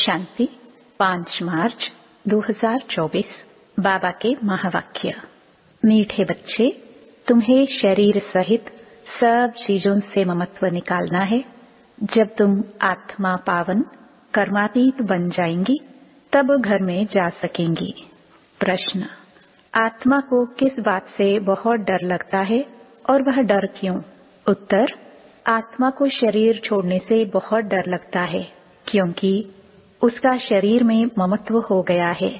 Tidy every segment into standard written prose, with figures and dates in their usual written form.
शांति 5 मार्च 2024 बाबा के महावाक्य। मीठे बच्चे, तुम्हें शरीर सहित सब चीजों से ममत्व निकालना है। जब तुम आत्मा पावन कर्मातीत बन जाएंगी तब घर में जा सकेंगी। प्रश्न, आत्मा को किस बात से बहुत डर लगता है और वह डर क्यों? उत्तर, आत्मा को शरीर छोड़ने से बहुत डर लगता है क्योंकि उसका शरीर में ममत्व हो गया है।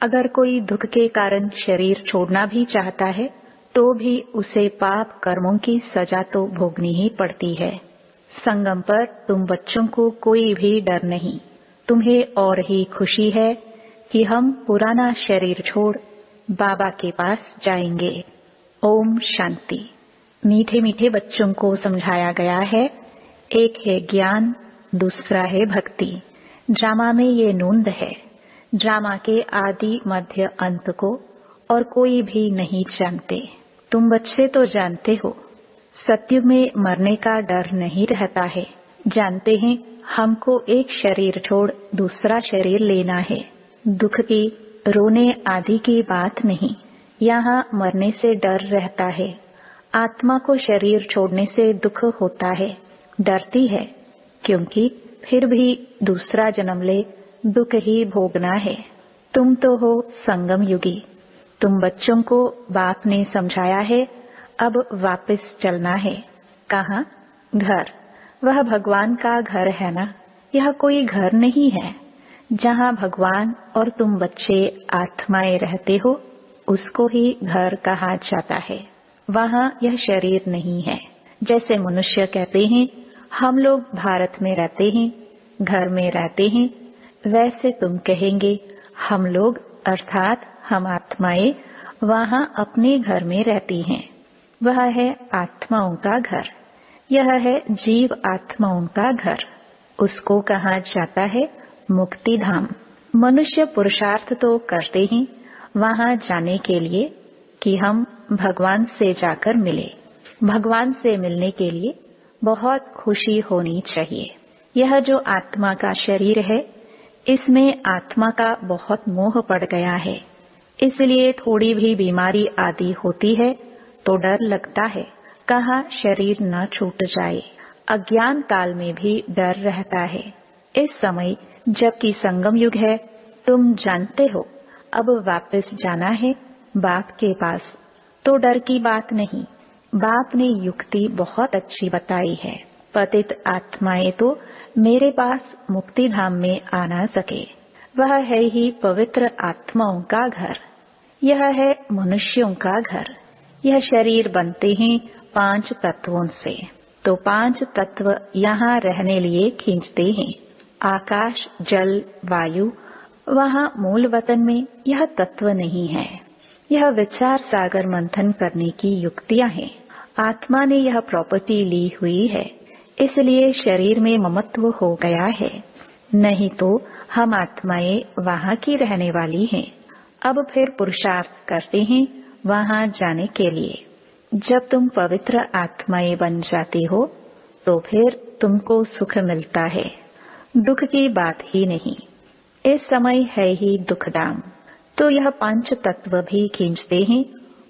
अगर कोई दुख के कारण शरीर छोड़ना भी चाहता है तो भी उसे पाप कर्मों की सजा तो भोगनी ही पड़ती है। संगम पर तुम बच्चों को कोई भी डर नहीं, तुम्हें और ही खुशी है कि हम पुराना शरीर छोड़ बाबा के पास जाएंगे। ओम शांति। मीठे मीठे बच्चों को समझाया गया है, एक है ज्ञान, दूसरा है भक्ति। ड्रामा में ये नूंद है। ड्रामा के आदि मध्य अंत को और कोई भी नहीं जानते। तुम बच्चे तो जानते हो, सत्युग में मरने का डर नहीं रहता है। जानते हैं हमको एक शरीर छोड़ दूसरा शरीर लेना है। दुख की, रोने आदि की बात नहीं, यहाँ मरने से डर रहता है। आत्मा को शरीर छोड़ने से दुख होता है, डरती है, क्योंकि फिर भी दूसरा जन्म ले दुख ही भोगना है। तुम तो हो संगम युगी। तुम बच्चों को बाप ने समझाया है, अब वापस चलना है। कहाँ? घर। वह भगवान का घर है ना, यह कोई घर नहीं है। जहाँ भगवान और तुम बच्चे आत्माएं रहते हो उसको ही घर कहा जाता है। वहाँ यह शरीर नहीं है। जैसे मनुष्य कहते हैं हम लोग भारत में रहते हैं, घर में रहते हैं, वैसे तुम कहेंगे हम लोग अर्थात हम आत्माएं वहाँ अपने घर में रहती हैं। वह है आत्माओं का घर। यह है जीव आत्माओं का घर। उसको कहा जाता है मुक्ति धाम। मनुष्य पुरुषार्थ तो करते हैं वहाँ जाने के लिए कि हम भगवान से जाकर मिले। भगवान से मिलने के लिए बहुत खुशी होनी चाहिए। यह जो आत्मा का शरीर है इसमें आत्मा का बहुत मोह पड़ गया है, इसलिए थोड़ी भी बीमारी आदि होती है तो डर लगता है, कहाँ शरीर न छूट जाए। अज्ञान काल में भी डर रहता है। इस समय जबकि संगम युग है, तुम जानते हो अब वापस जाना है बाप के पास, तो डर की बात नहीं। बाप ने युक्ति बहुत अच्छी बताई है। पतित आत्माएं तो मेरे पास मुक्ति धाम में आ ना सके। वह है ही पवित्र आत्माओं का घर। यह है मनुष्यों का घर। यह शरीर बनते हैं 5 तत्वों से, तो 5 तत्व यहाँ रहने लिए खींचते हैं। आकाश, जल, वायु। वहाँ मूल वतन में यह तत्व नहीं है। यह विचार सागर मंथन करने की युक्तियाँ हैं। आत्मा ने यह प्रॉपर्टी ली हुई है, इसलिए शरीर में ममत्व हो गया है। नहीं तो हम आत्माएं वहाँ की रहने वाली हैं। अब फिर पुरुषार्थ करते हैं वहाँ जाने के लिए। जब तुम पवित्र आत्माएं बन जाते हो तो फिर तुमको सुख मिलता है, दुख की बात ही नहीं। इस समय है ही दुखदाम, तो यह 5 तत्व भी खींचते हैं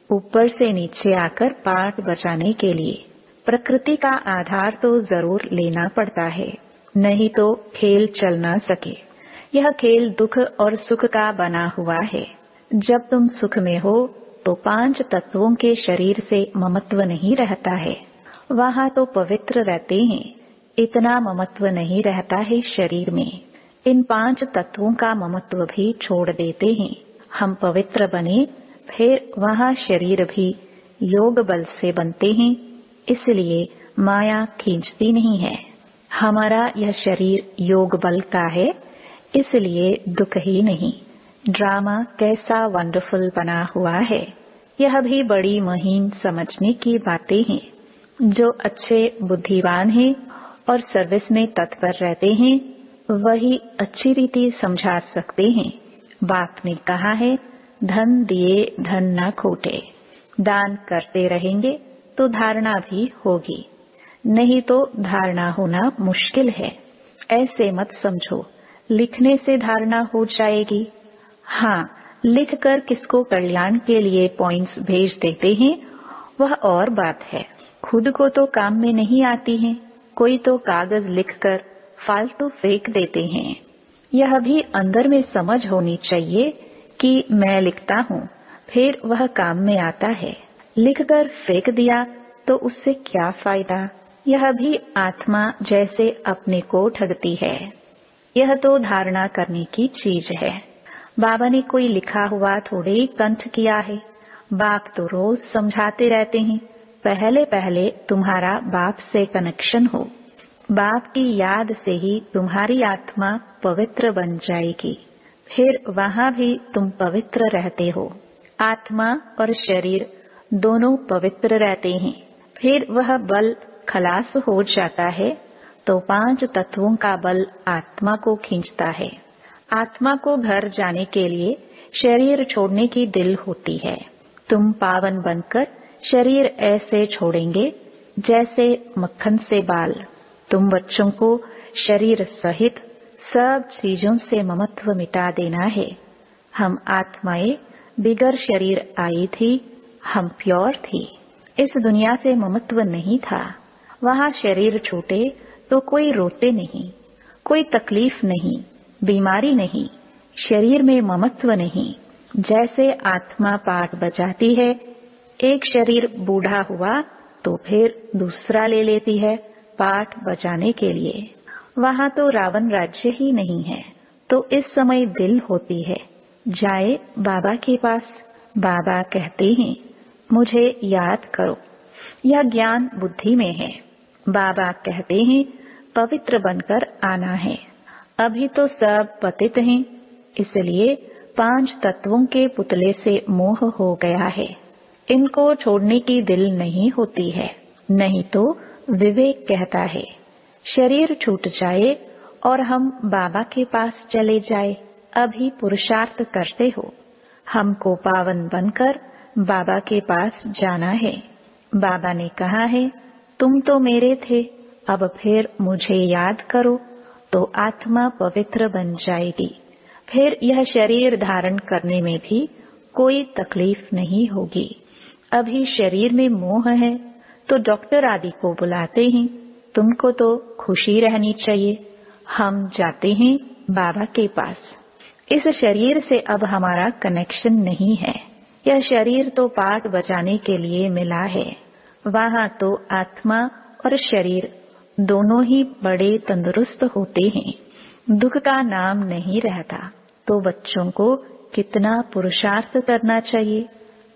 ऊपर से नीचे आकर पाठ बजाने के लिए। प्रकृति का आधार तो जरूर लेना पड़ता है, नहीं तो खेल चल ना सके। यह खेल दुख और सुख का बना हुआ है। जब तुम सुख में हो तो 5 तत्वों के शरीर से ममत्व नहीं रहता है। वहाँ तो पवित्र रहते हैं, इतना ममत्व नहीं रहता है शरीर में। इन 5 तत्वों का ममत्व भी छोड़ देते हैं। हम पवित्र बने, फिर वहाँ शरीर भी योग बल से बनते हैं, इसलिए माया खींचती नहीं है। हमारा यह शरीर योग बल का है, इसलिए दुख ही नहीं। ड्रामा कैसा वंडरफुल बना हुआ है। यह भी बड़ी महीन समझने की बातें हैं। जो अच्छे बुद्धिमान हैं और सर्विस में तत्पर रहते हैं वही अच्छी रीति समझा सकते हैं। बाप ने कहा है धन दिए धन न खोटे। दान करते रहेंगे तो धारणा भी होगी, नहीं तो धारणा होना मुश्किल है। ऐसे मत समझो लिखने से धारणा हो जाएगी। हाँ, लिखकर किसको कल्याण के लिए पॉइंट्स भेज देते हैं वह और बात है। खुद को तो काम में नहीं आती हैं। कोई तो कागज लिखकर फालतू फेंक देते हैं। यह भी अंदर में समझ होनी चाहिए कि मैं लिखता हूँ, फिर वह काम में आता है। लिखकर फेंक दिया तो उससे क्या फायदा। यह भी आत्मा जैसे अपने को ठगती है। यह तो धारणा करने की चीज है। बाबा ने कोई लिखा हुआ थोड़े ही कंठ किया है। बाप तो रोज समझाते रहते हैं, पहले पहले तुम्हारा बाप से कनेक्शन हो। बाप की याद से ही तुम्हारी आत्मा पवित्र बन जाएगी, फिर वहाँ भी तुम पवित्र रहते हो। आत्मा और शरीर दोनों पवित्र रहते हैं। फिर वह बल खलास हो जाता है तो 5 तत्वों का बल आत्मा को खींचता है। आत्मा को घर जाने के लिए शरीर छोड़ने की दिल होती है। तुम पावन बनकर शरीर ऐसे छोड़ेंगे जैसे मक्खन से बाल। तुम बच्चों को शरीर सहित सब चीजों से ममत्व मिटा देना है। हम आत्माएं बिगर शरीर आई थी, हम प्योर थी। इस दुनिया से ममत्व नहीं था। वहाँ शरीर छूटे तो कोई रोते नहीं, कोई तकलीफ नहीं, बीमारी नहीं, शरीर में ममत्व नहीं। जैसे आत्मा पाठ बजाती है, एक शरीर बूढ़ा हुआ तो फिर दूसरा ले लेती है पाठ बजाने के लिए। वहाँ तो रावण राज्य ही नहीं है, तो इस समय दिल होती है जाए बाबा के पास। बाबा कहते हैं मुझे याद करो। यह ज्ञान बुद्धि में है। बाबा कहते हैं पवित्र बनकर आना है। अभी तो सब पतित हैं, इसलिए 5 तत्वों के पुतले से मोह हो गया है। इनको छोड़ने की दिल नहीं होती है। नहीं तो विवेक कहता है शरीर छूट जाए और हम बाबा के पास चले जाए। अभी पुरुषार्थ करते हो। हमको पावन बनकर बाबा के पास जाना है। बाबा ने कहा है तुम तो मेरे थे, अब फिर मुझे याद करो तो आत्मा पवित्र बन जाएगी। फिर यह शरीर धारण करने में भी कोई तकलीफ नहीं होगी। अभी शरीर में मोह है तो डॉक्टर आदि को बुलाते हैं। तुमको तो खुशी रहनी चाहिए। हम जाते हैं बाबा के पास। इस शरीर से अब हमारा कनेक्शन नहीं है। यह शरीर तो पाठ बजाने के लिए मिला है। वहाँ तो आत्मा और शरीर दोनों ही बड़े तंदुरुस्त होते हैं। दुख का नाम नहीं रहता। तो बच्चों को कितना पुरुषार्थ करना चाहिए।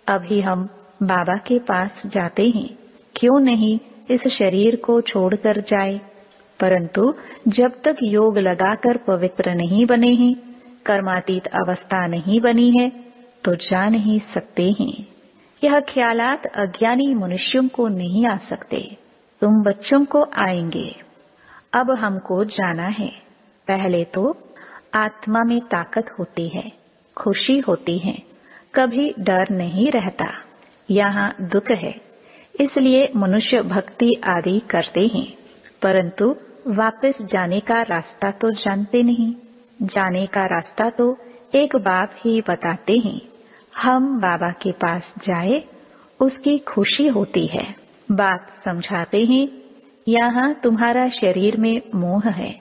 अभी हम बाबा के पास जाते हैं, क्यों नहीं इस शरीर को छोड़कर जाए। परंतु जब तक योग लगाकर पवित्र नहीं बने हैं, कर्मातीत अवस्था नहीं बनी है, तो जा नहीं सकते हैं। यह ख्यालात अज्ञानी मनुष्यों को नहीं आ सकते। तुम बच्चों को आएंगे। अब हमको जाना है। पहले तो आत्मा में ताकत होती है, खुशी होती है, कभी डर नहीं रहता। यहाँ दुख है, इसलिए मनुष्य भक्ति आदि करते हैं, परंतु वापस जाने का रास्ता तो जानते नहीं। जाने का रास्ता तो एक बाप ही बताते हैं। हम बाबा के पास जाए, उसकी खुशी होती है। बाप समझाते हैं यहाँ तुम्हारा शरीर में मोह है,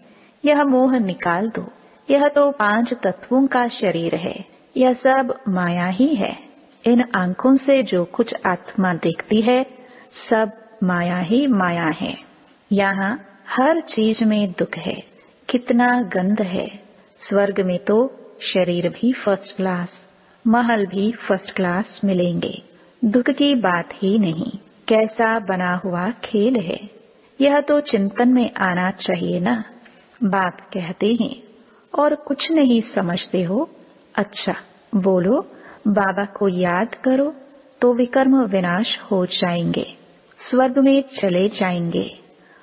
यह मोह निकाल दो। यह तो 5 तत्वों का शरीर है। यह सब माया ही है। इन आंखों से जो कुछ आत्मा देखती है, सब माया ही माया है। यहाँ हर चीज में दुख है। कितना गंध है। स्वर्ग में तो शरीर भी फर्स्ट क्लास, महल भी फर्स्ट क्लास मिलेंगे। दुख की बात ही नहीं। कैसा बना हुआ खेल है। यह तो चिंतन में आना चाहिए ना। बाप कहते हैं और कुछ नहीं समझते हो। अच्छा बोलो, बाबा को याद करो तो विकर्म विनाश हो जाएंगे, स्वर्ग में चले जाएंगे।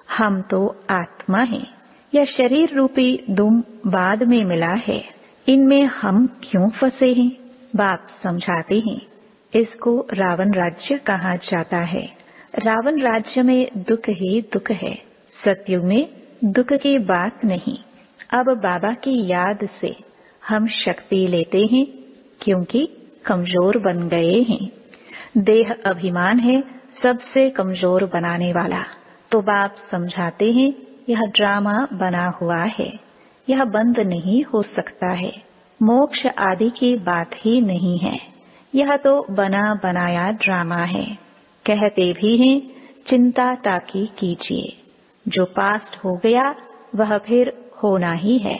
हम तो आत्मा हैं। यह शरीर रूपी दुम बाद में मिला है। इनमें हम क्यों फंसे हैं। बाप समझाते हैं इसको रावण राज्य कहा जाता है। रावण राज्य में दुख ही दुख है। सतयुग में दुख की बात नहीं। अब बाबा की याद से हम शक्ति लेते हैं, क्योंकि कमजोर बन गए हैं। देह अभिमान है सबसे कमजोर बनाने वाला। तो बाप समझाते हैं, यह ड्रामा बना हुआ है, यह बंद नहीं हो सकता है। मोक्ष आदि की बात ही नहीं है, यह तो बना बनाया ड्रामा है। कहते भी हैं, चिंता ताकि कीजिए, जो पास्ट हो गया वह फिर होना ही है।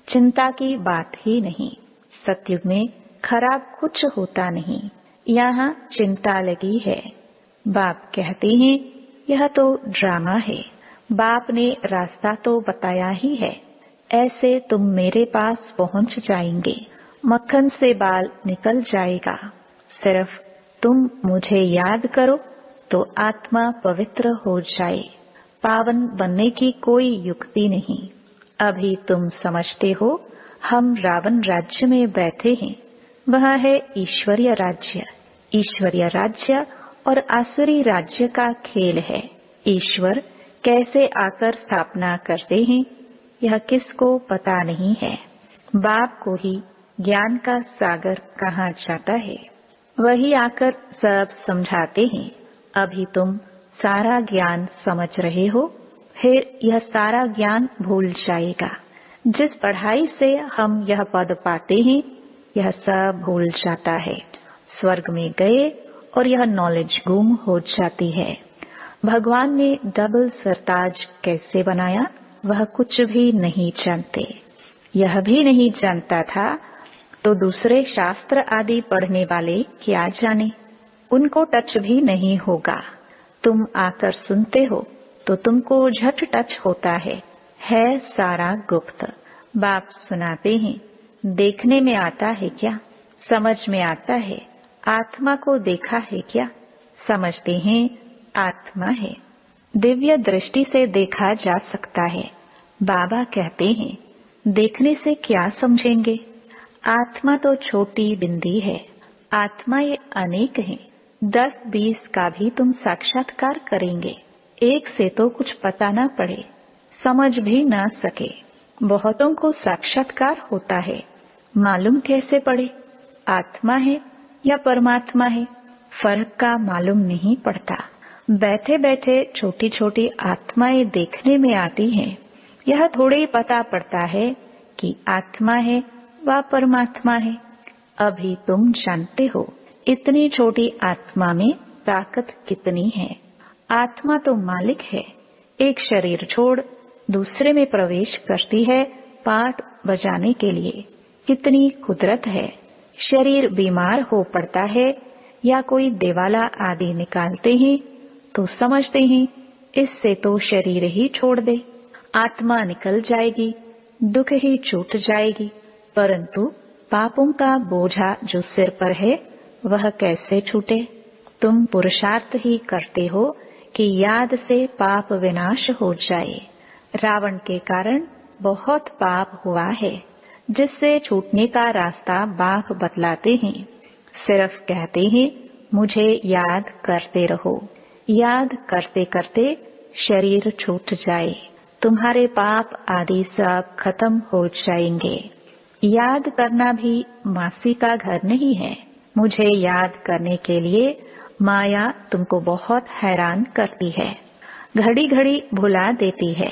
चिंता की बात ही नहीं। सतयुग में खराब कुछ होता नहीं, यहाँ चिंता लगी है। बाप कहते हैं, यह तो ड्रामा है। बाप ने रास्ता तो बताया ही है, ऐसे तुम मेरे पास पहुंच जाएंगे। मक्खन से बाल निकल जाएगा। सिर्फ तुम मुझे याद करो तो आत्मा पवित्र हो जाए। पावन बनने की कोई युक्ति नहीं। अभी तुम समझते हो हम रावण राज्य में बैठे हैं, वह है ईश्वरीय राज्य। ईश्वरीय राज्य और आसुरी राज्य का खेल है। ईश्वर कैसे आकर स्थापना करते हैं, यह किसको पता नहीं है। बाप को ही ज्ञान का सागर कहा जाता है, वही आकर सब समझाते हैं। अभी तुम सारा ज्ञान समझ रहे हो, फिर यह सारा ज्ञान भूल जाएगा। जिस पढ़ाई से हम यह पद पाते हैं, यह सब भूल जाता है। स्वर्ग में गए और यह नॉलेज गुम हो जाती है। भगवान ने डबल सरताज कैसे बनाया, वह कुछ भी नहीं जानते। यह भी नहीं जानता था तो दूसरे शास्त्र आदि पढ़ने वाले क्या जाने, उनको टच भी नहीं होगा। तुम आकर सुनते हो तो तुमको झट टच होता है सारा गुप्त। बाप सुनाते हैं, देखने में आता है क्या, समझ में आता है। आत्मा को देखा है क्या, समझते हैं आत्मा है। दिव्य दृष्टि से देखा जा सकता है। बाबा कहते हैं, देखने से क्या समझेंगे। आत्मा तो छोटी बिंदी है, आत्माएं अनेक हैं। 10-20 का भी तुम साक्षात्कार करेंगे, एक से तो कुछ पता न पड़े, समझ भी न सके। बहुतों को साक्षात्कार होता है, मालूम कैसे पड़े आत्मा है या परमात्मा है, फर्क का मालूम नहीं पड़ता। बैठे बैठे छोटी छोटी आत्माएं देखने में आती हैं, यह थोड़े ही पता पड़ता है कि आत्मा है व परमात्मा है। अभी तुम जानते हो इतनी छोटी आत्मा में ताकत कितनी है। आत्मा तो मालिक है, एक शरीर छोड़ दूसरे में प्रवेश करती है पाठ बजाने के लिए। कितनी कुदरत है। शरीर बीमार हो पड़ता है या कोई देवाला आदि निकालते हैं तो समझते हैं इससे तो शरीर ही छोड़ दे, आत्मा निकल जाएगी, दुख ही छूट जाएगी। परंतु पापों का बोझा जो सिर पर है वह कैसे छूटे। तुम पुरुषार्थ ही करते हो कि याद से पाप विनाश हो जाए। रावण के कारण बहुत पाप हुआ है, जिससे छूटने का रास्ता बाप बतलाते हैं। सिर्फ कहते हैं मुझे याद करते रहो। याद करते करते शरीर छूट जाए, तुम्हारे पाप आदि सब खत्म हो जाएंगे। याद करना भी मासी का घर नहीं है। मुझे याद करने के लिए माया तुमको बहुत हैरान करती है, घड़ी घड़ी भुला देती है।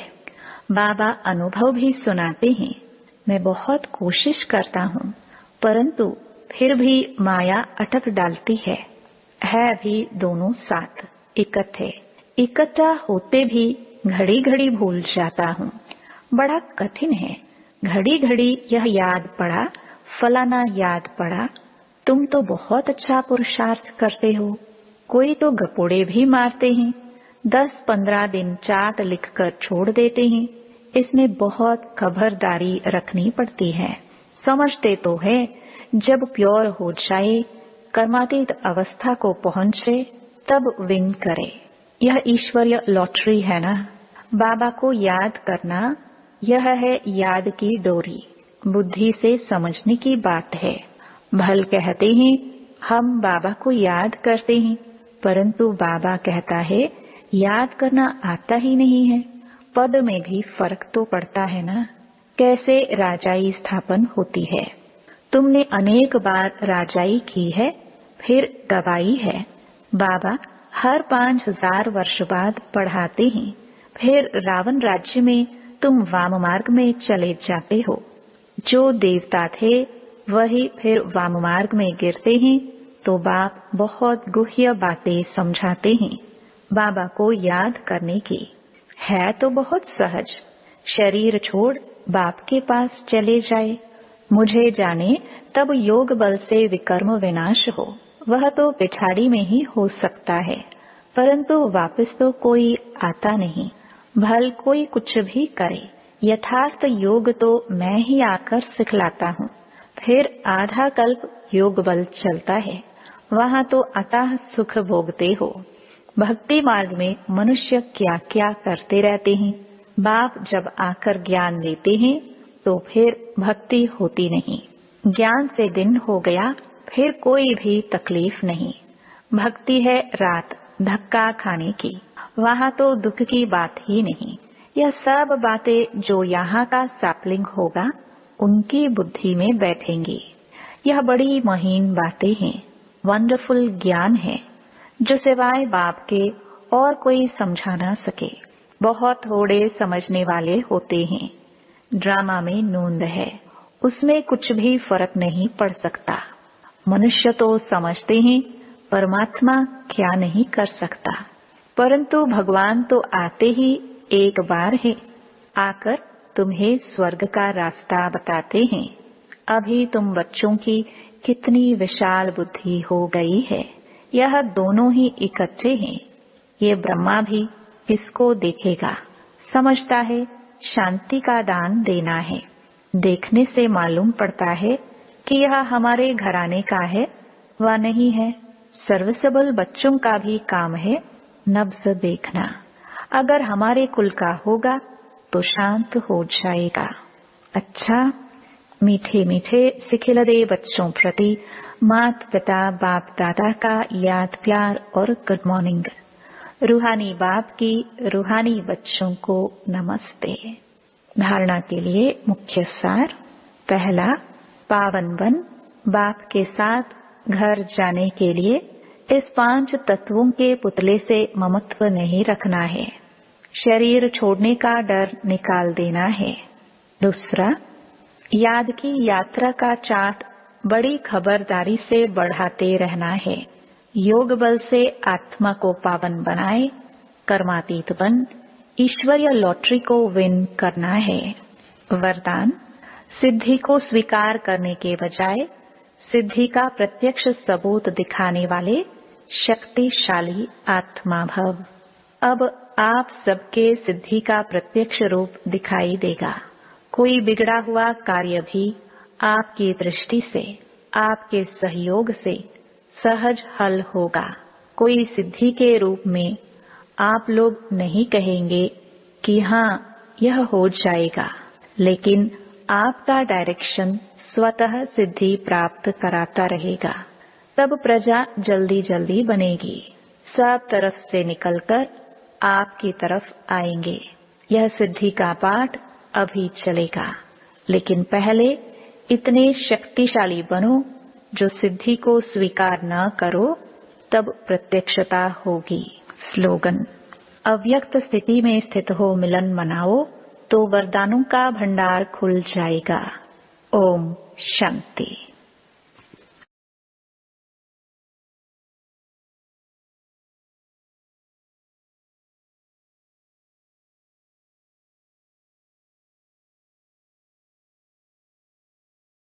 बाबा अनुभव भी सुनाते हैं, मैं बहुत कोशिश करता हूँ, परंतु फिर भी माया अटक डालती है भी दोनों साथ इकट्ठा होते भी घड़ी घड़ी भूल जाता हूँ। बड़ा कठिन है। घड़ी घड़ी यह याद पड़ा, फलाना याद पड़ा। तुम तो बहुत अच्छा पुरुषार्थ करते हो। कोई तो गपोड़े भी मारते हैं, 10-15 दिन चार्ट लिखकर छोड़ देते हैं। इसमें बहुत खबरदारी रखनी पड़ती है। समझते तो है जब प्योर हो जाए, कर्मातीत अवस्था को पहुंचे, तब विन करे। यह ईश्वरीय लॉटरी है ना। बाबा को याद करना, यह है याद की डोरी। बुद्धि से समझने की बात है। भल कहते हैं हम बाबा को याद करते हैं, परंतु बाबा कहता है याद करना आता ही नहीं है। पद में भी फर्क तो पड़ता है ना। कैसे राजाई स्थापन होती है। तुमने अनेक बार राजाई की है, फिर गवाई है। बाबा हर 5000 वर्ष बाद पढ़ाते हैं। फिर रावण राज्य में तुम वाम मार्ग में चले जाते हो। जो देवता थे वही फिर वाम मार्ग में गिरते हैं। तो बाप बहुत गुह्य बातें समझाते हैं बाबा को याद करने की। है तो बहुत सहज, शरीर छोड़ बाप के पास चले जाए। मुझे जाने तब योग बल से विकर्म विनाश हो, वह तो पिछाड़ी में ही हो सकता है, परंतु वापस तो कोई आता नहीं। भल कोई कुछ भी करे, यथार्थ योग तो मैं ही आकर सिखलाता हूँ। फिर आधा कल्प योग बल चलता है, वहाँ तो अतः सुख भोगते हो। भक्ति मार्ग में मनुष्य क्या क्या करते रहते हैं। बाप जब आकर ज्ञान देते हैं तो फिर भक्ति होती नहीं। ज्ञान से दिन हो गया, फिर कोई भी तकलीफ नहीं। भक्ति है रात धक्का खाने की, वहाँ तो दुख की बात ही नहीं। यह सब बातें जो यहाँ का सैपलिंग होगा उनकी बुद्धि में बैठेंगी। यह बड़ी महीन बातें हैं, वंडरफुल ज्ञान है जो सिवाय बाप के और कोई समझा ना सके। बहुत थोड़े समझने वाले होते हैं। ड्रामा में नूंद है, उसमें कुछ भी फर्क नहीं पड़ सकता। मनुष्य तो समझते हैं परमात्मा क्या नहीं कर सकता, परंतु भगवान तो आते ही एक बार है, आकर तुम्हें स्वर्ग का रास्ता बताते हैं। अभी तुम बच्चों की कितनी विशाल बुद्धि हो गई है। यह दोनों ही इकट्ठे हैं। ये ब्रह्मा भी इसको देखेगा, समझता है शांति का दान देना है। देखने से मालूम पड़ता है कि यह हमारे घराने का है व नहीं है। सर्विसेबल बच्चों का भी काम है नब्ज देखना। अगर हमारे कुल का होगा तो शांत हो जाएगा। अच्छा, मीठे मीठे सिखिलदे बच्चों प्रति मात पिता बाप दादा का याद प्यार और गुड मॉर्निंग। रूहानी बाप की रूहानी बच्चों को नमस्ते। धारणा के लिए मुख्य सार। पहला, पावन बन बाप के साथ घर जाने के लिए इस 5 तत्वों के पुतले से ममत्व नहीं रखना है। शरीर छोड़ने का डर निकाल देना है। दूसरा, याद की यात्रा का चार्ट बड़ी खबरदारी से बढ़ाते रहना है। योग बल से आत्मा को पावन बनाए, कर्मातीत बन ईश्वरीय लॉटरी को विन करना है। वरदान, सिद्धि को स्वीकार करने के बजाय सिद्धि का प्रत्यक्ष सबूत दिखाने वाले शक्तिशाली आत्मा भव। अब आप सबके सिद्धि का प्रत्यक्ष रूप दिखाई देगा। कोई बिगड़ा हुआ कार्य भी आपकी दृष्टि से, आपके सहयोग से सहज हल होगा। कोई सिद्धि के रूप में आप लोग नहीं कहेंगे कि हाँ यह हो जाएगा, लेकिन आपका डायरेक्शन स्वतः सिद्धि प्राप्त कराता रहेगा। तब प्रजा जल्दी जल्दी बनेगी, सब तरफ से निकलकर आपकी तरफ आएंगे। यह सिद्धि का पाठ अभी चलेगा, लेकिन पहले इतने शक्तिशाली बनो जो सिद्धि को स्वीकार न करो, तब प्रत्यक्षता होगी। स्लोगन, अव्यक्त स्थिति में स्थित हो मिलन मनाओ तो वरदानों का भंडार खुल जाएगा। ओम शांति।